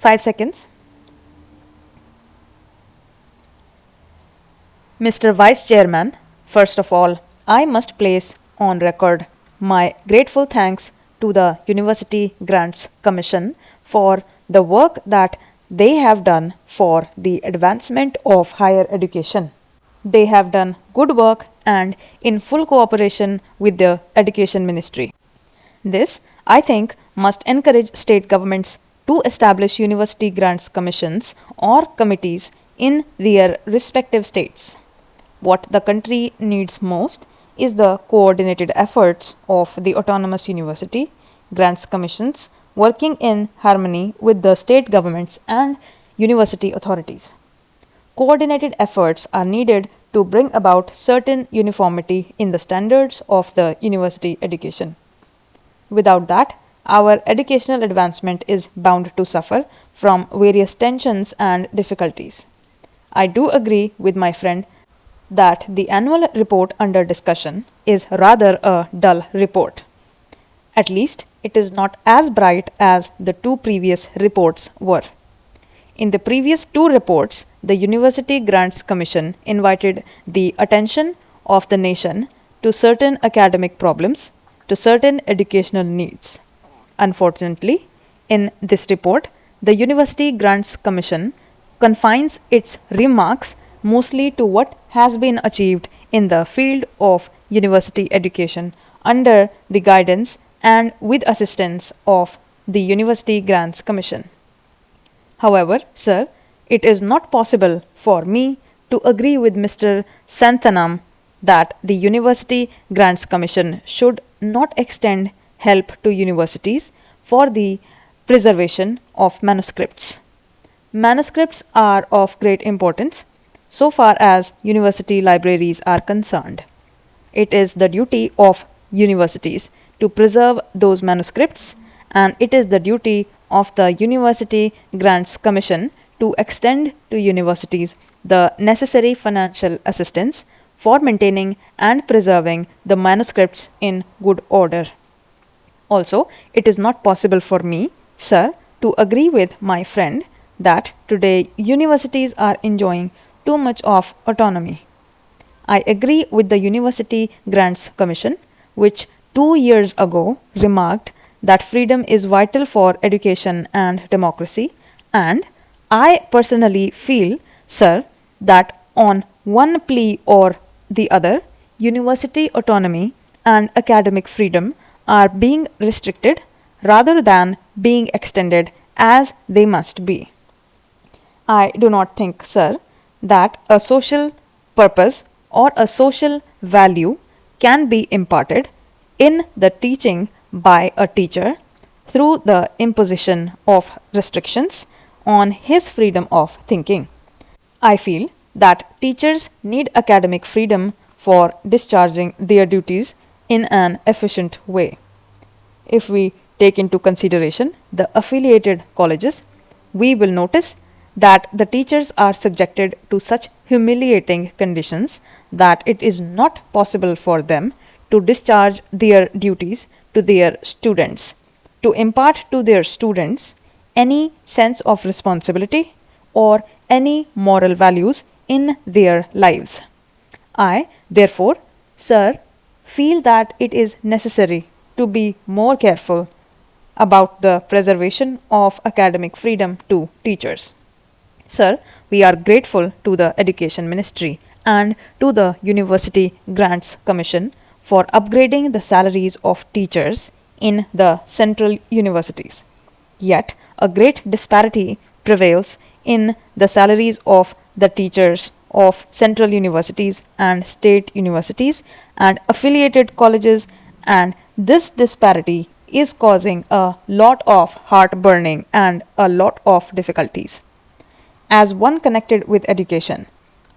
5 seconds. Mr. Vice Chairman, first of all, I must place on record my grateful thanks to the University Grants Commission for the work that they have done for the advancement of higher education. They have done good work and in full cooperation with the Education Ministry. This, I think, must encourage state governments to establish university grants commissions or committees in their respective states. What the country needs most is the coordinated efforts of the autonomous university grants commissions working in harmony with the state governments and university authorities. Coordinated efforts are needed to bring about certain uniformity in the standards of the university education. Without that, our educational advancement is bound to suffer from various tensions and difficulties. I do agree with my friend that the annual report under discussion is rather a dull report. At least it is not as bright as the two previous reports were. In the previous two reports, the University Grants Commission invited the attention of the nation to certain academic problems, to certain educational needs. Unfortunately, in this report, the University Grants Commission confines its remarks mostly to what has been achieved in the field of university education under the guidance and with assistance of the University Grants Commission. However, sir, it is not possible for me to agree with Mr. Santhanam that the University Grants Commission should not extend help to universities for the preservation of manuscripts. Manuscripts are of great importance so far as university libraries are concerned. It is the duty of universities to preserve those manuscripts, and it is the duty of the University Grants Commission to extend to universities the necessary financial assistance for maintaining and preserving the manuscripts in good order. Also, it is not possible for me, sir, to agree with my friend that today universities are enjoying too much of autonomy. I agree with the University Grants Commission, which 2 years ago remarked that freedom is vital for education and democracy, and I personally feel, sir, that on one plea or the other, university autonomy and academic freedom are being restricted rather than being extended as they must be. I do not think, sir, that a social purpose or a social value can be imparted in the teaching by a teacher through the imposition of restrictions on his freedom of thinking. I feel that teachers need academic freedom for discharging their duties in an efficient way. If we take into consideration the affiliated colleges, we will notice that the teachers are subjected to such humiliating conditions that it is not possible for them to discharge their duties to their students, to impart to their students any sense of responsibility or any moral values in their lives. I, therefore, sir, feel that it is necessary to be more careful about the preservation of academic freedom to teachers. Sir, we are grateful to the Education Ministry and to the University Grants Commission for upgrading the salaries of teachers in the central universities. Yet, a great disparity prevails in the salaries of the teachers of central universities and state universities and affiliated colleges, and this disparity is causing a lot of heartburning and a lot of difficulties. As one connected with education,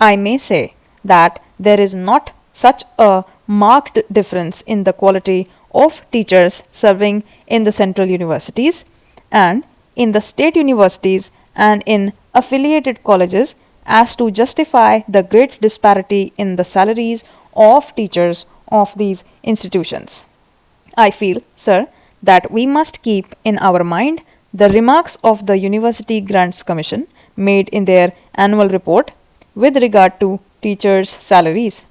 I may say that there is not such a marked difference in the quality of teachers serving in the central universities and in the state universities and in affiliated colleges as to justify the great disparity in the salaries of teachers of these institutions. I feel, sir, that we must keep in our mind the remarks of the University Grants Commission made in their annual report with regard to teachers' salaries.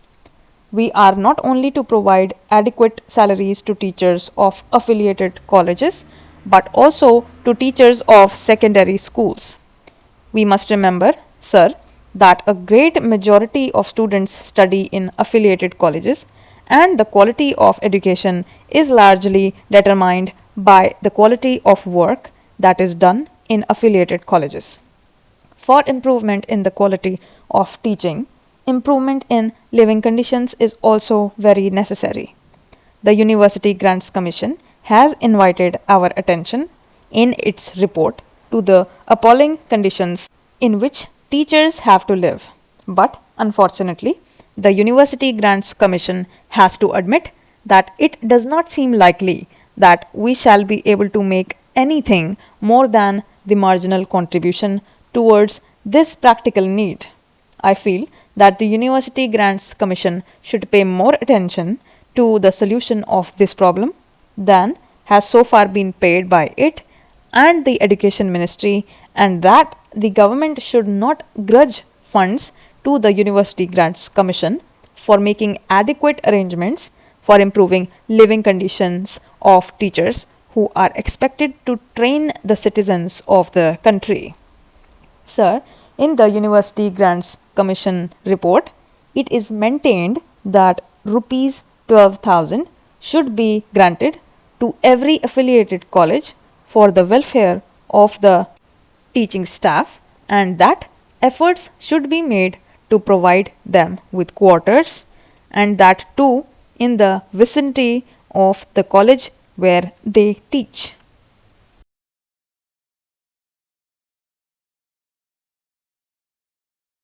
We are not only to provide adequate salaries to teachers of affiliated colleges, but also to teachers of secondary schools. We must remember, sir, that a great majority of students study in affiliated colleges, and the quality of education is largely determined by the quality of work that is done in affiliated colleges. For improvement in the quality of teaching, improvement in living conditions is also very necessary. The University Grants Commission has invited our attention in its report to the appalling conditions in which teachers have to live. But unfortunately, the University Grants Commission has to admit that it does not seem likely that we shall be able to make anything more than the marginal contribution towards this practical need. I feel that the University Grants Commission should pay more attention to the solution of this problem than has so far been paid by it and the Education Ministry, and that the government should not grudge funds to the University Grants Commission for making adequate arrangements for improving living conditions of teachers who are expected to train the citizens of the country. Sir, in the University Grants Commission report, it is maintained that rupees 12,000 should be granted to every affiliated college for the welfare of the teaching staff, and that efforts should be made to provide them with quarters, and that too in the vicinity of the college where they teach.